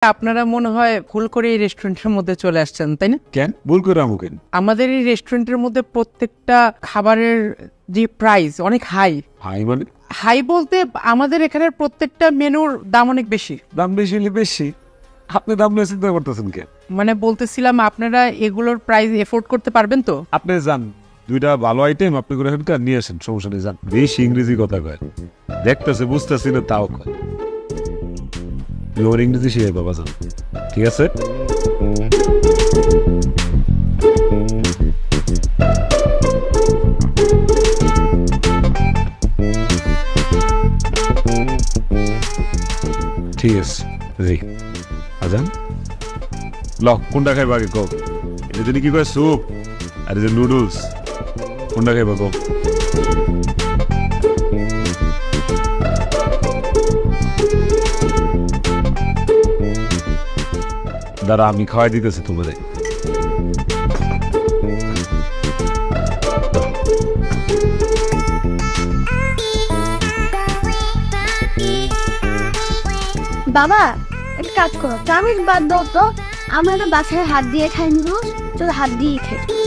আপনারা মনে হয় ভুল করে এই রেস্টুরেন্টের মধ্যে চলে আসছেন, তাই না? কেন ভুল করে আমু কেন? আমাদের এই রেস্টুরেন্টের মধ্যে প্রত্যেকটা খাবারের যে প্রাইস অনেক হাই। হাই মানে হাই বলতে আমাদের এখানের প্রত্যেকটা মেনুর দাম অনেক বেশি। দাম বেশি হলে বেশি, আপনি দাম নিয়ে চিন্তা করতেছেন কেন? মানে বলতেছিলাম আপনারা এগুলোর প্রাইস এফোর্ড করতে পারবেন তো? আপনি যান, দুইটা ভালো আইটেম আপনি করে এখানকার নিয়ে আসেন, সমস্যা নেই। যান, বেশি ইংরেজি কথা কয়, দেখতেছে বুঝতেছি না তাও কয়। তুই ওর ইংরেজি শিখে বাবা, যান, ঠিক আছে? ঠিক আছে জি আজান ল, কোনটা খাইবা আগে কও? এটা যদি কি কয় স্যুপ আর এই যে নুডলস, কোনটা খাইবা কও? দাঁড়া আমি খাওয়াই দিতেছি তোমাদের। বাবা একটা কাজ করো, চাউমিন বাদ দাও তো, আমরা তো বাসায় হাত দিয়ে খাই নুডলস, চলো হাত দিয়ে খাই।